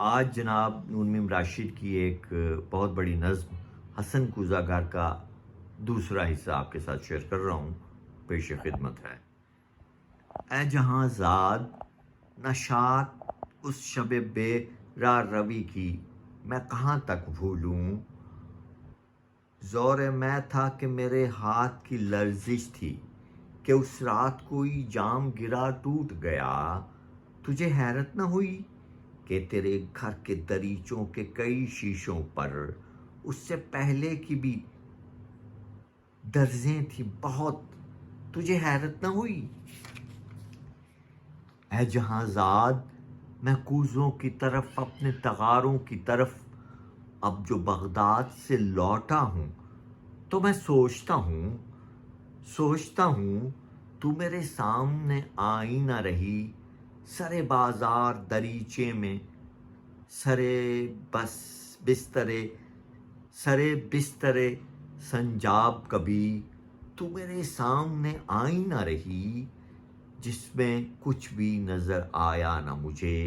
آج جناب نون میم راشد کی ایک بہت بڑی نظم حسن کوزہ گر کا دوسرا حصہ آپ کے ساتھ شیئر کر رہا ہوں، پیش خدمت ہے۔ اے جہاں زاد نشاط اس شب بے راہ روی کی میں کہاں تک بھولوں، زور میں تھا کہ میرے ہاتھ کی لرزش تھی کہ اس رات کوئی جام گرا ٹوٹ گیا، تجھے حیرت نہ ہوئی کہ تیرے گھر کے دریچوں کے کئی شیشوں پر اس سے پہلے کی بھی درزیں تھی بہت، تجھے حیرت نہ ہوئی؟ اے جہاں زاد میں کوزوں کی طرف اپنے تغاروں کی طرف اب جو بغداد سے لوٹا ہوں تو میں سوچتا ہوں تو میرے سامنے آئی نہ رہی، سرے بازار دریچے میں سرے بسترے سنجاب کبھی تو میرے سامنے آئی نہ رہی، جس میں کچھ بھی نظر آیا نہ مجھے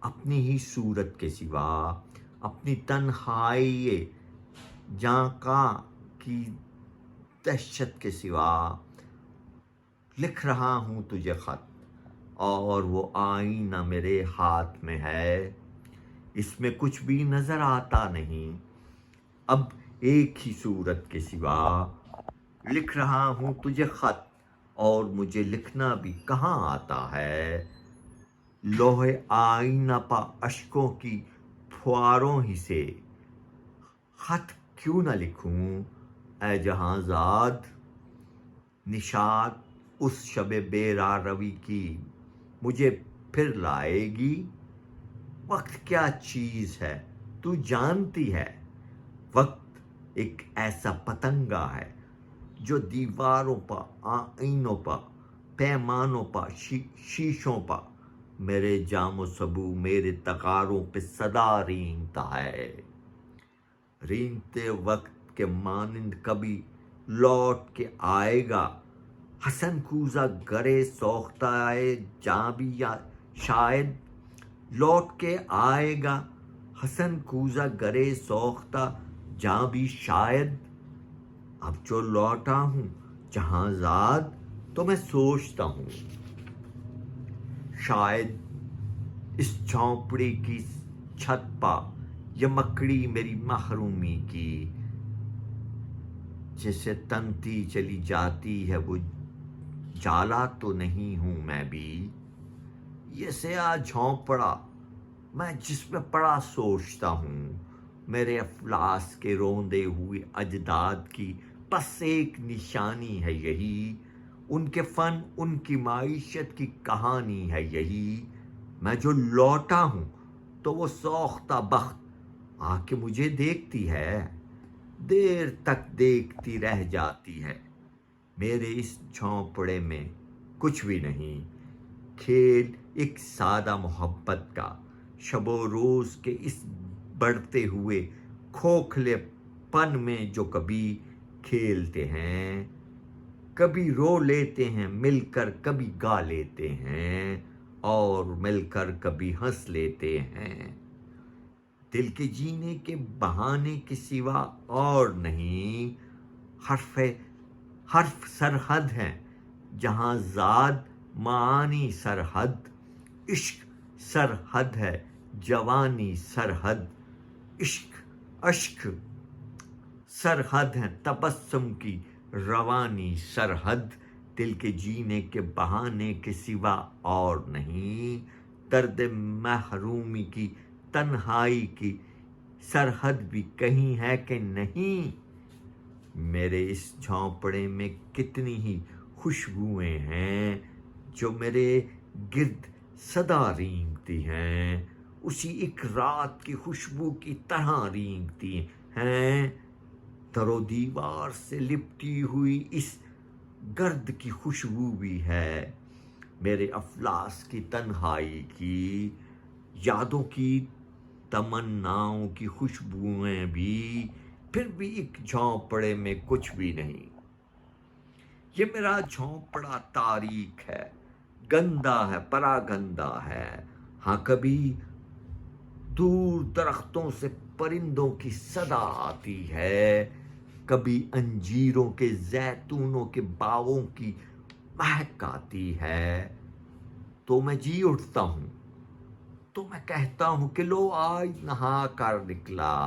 اپنی ہی صورت کے سوا، اپنی تنہائی جانکا کی دہشت کے سوا۔ لکھ رہا ہوں تجھے خط اور وہ آئینہ میرے ہاتھ میں ہے، اس میں کچھ بھی نظر آتا نہیں اب ایک ہی صورت کے سوا۔ لکھ رہا ہوں تجھے خط اور مجھے لکھنا بھی کہاں آتا ہے، لوح آئینہ پا اشکوں کی پھواروں ہی سے خط کیوں نہ لکھوں۔ اے جہاں زاد نشاط اس شب بے راہ روی کی مجھے پھر لائے گی، وقت کیا چیز ہے تو جانتی ہے، وقت ایک ایسا پتنگا ہے جو دیواروں پا، آئینوں پا، پیمانوں پا، شیشوں پا، میرے جام و سبو میرے تغاروں پہ صدا رینگتا ہے، رینگتے وقت کے مانند کبھی لوٹ کے آئے گا حسن کوزہ گرے سوختہ جاں بھی، یا شاید لوٹ کے آئے گا حسن کوزہ گرے سوختہ جاں بھی شاید۔ اب جو لوٹا ہوں جہاں زاد تو میں سوچتا ہوں شاید اس جھونپڑی کی چھت پا یہ مکڑی میری محرومی کی جسے تنتی چلی جاتی ہے وہ جالا تو نہیں ہوں میں بھی، یہ سیاہ جھونپڑا میں جس میں پڑا سوچتا ہوں میرے افلاس کے روندے ہوئے اجداد کی بس ایک نشانی ہے یہی، ان کے فن ان کی معیشت کی کہانی ہے یہی، میں جو لوٹا ہوں تو وہ سوختہ بخت آ کے مجھے دیکھتی ہے، دیر تک دیکھتی رہ جاتی ہے، میرے اس جھونپڑے میں کچھ بھی نہیں، کھیل ایک سادہ محبت کا شب و روز کے اس بڑھتے ہوئے کھوکھلے پن میں جو کبھی کھیلتے ہیں، کبھی رو لیتے ہیں مل کر، کبھی گا لیتے ہیں اور مل کر کبھی ہنس لیتے ہیں، دل کے جینے کے بہانے کے سوا اور نہیں، حرف سرحد ہیں جہاں زاد معانی سرحد، عشق سرحد ہے جوانی سرحد، عشق اشک سرحد ہے تبسم کی روانی سرحد، دل کے جینے کے بہانے کے سوا اور نہیں، درد محرومی کی تنہائی کی سرحد بھی کہیں ہے کہ نہیں، میرے اس جھونپڑے میں کتنی ہی خوشبوئیں ہیں جو میرے گرد صدا رینگتی ہیں، اسی ایک رات کی خوشبو کی طرح رینگتی ہیں، در و دیوار سے لپٹی ہوئی اس گرد کی خوشبو بھی ہے، میرے افلاس کی تنہائی کی یادوں کی تمناؤں کی خوشبوئیں بھی، پھر بھی ایک جھونپڑے میں کچھ بھی نہیں، یہ میرا جھونپڑا تاریک ہے، گندا ہے، پرا گندا ہے، ہاں کبھی دور درختوں سے پرندوں کی صدا آتی ہے، کبھی انجیروں کے زیتونوں کے باغوں کی مہک آتی ہے، تو میں جی اٹھتا ہوں، تو میں کہتا ہوں کہ لو آج نہا کر نکلا،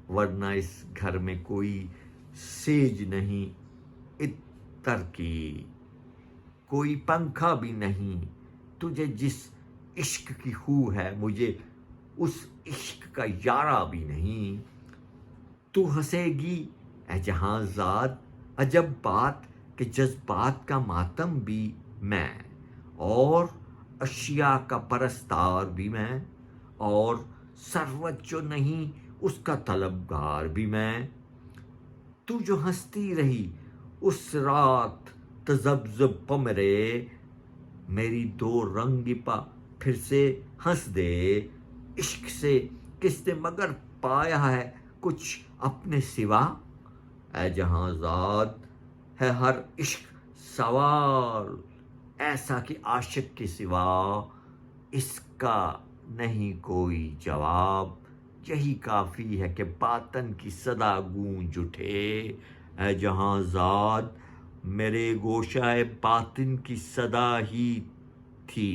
ورنہ اس گھر میں کوئی سیج نہیں عطر کی، کوئی پنکھا بھی نہیں، تجھے جس عشق کی خو ہے مجھے اس عشق کا یارہ بھی نہیں، تو ہنسے گی اے جہاں زاد، عجب بات کہ جذبات کا ماتم بھی میں، اور اشیاء کا پرستار بھی میں، اور ثروت جو نہیں اس کا طلبگار بھی میں، تو جو ہنستی رہی اس رات تذبذب پمرے، میری دو رنگ پا پھر سے ہنس دے، عشق سے کس نے مگر پایا ہے کچھ اپنے سوا، اے جہاں زاد ہے ہر عشق سوال ایسا کہ عاشق کے سوا اس کا نہیں کوئی جواب، یہی کافی ہے کہ باطن کی صدا گونج اٹھے، اے جہاں زاد میرے گوشہ باطن کی صدا ہی تھی،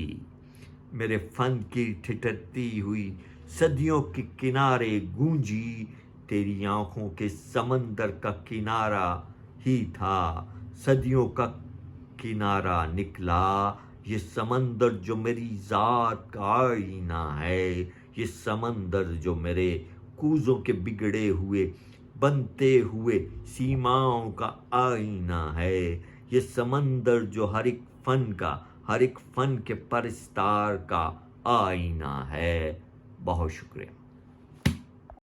میرے فن کی ٹھٹھتی ہوئی صدیوں کے کنارے گونجی، تیری آنکھوں کے سمندر کا کنارہ ہی تھا، صدیوں کا کنارہ نکلا، یہ سمندر جو میری ذات کا آئینہ ہے، یہ سمندر جو میرے کوزوں کے بگڑے ہوئے بنتے ہوئے سیماؤں کا آئینہ ہے، یہ سمندر جو ہر ایک فن کے پرستار کا آئینہ ہے۔ بہت شکریہ۔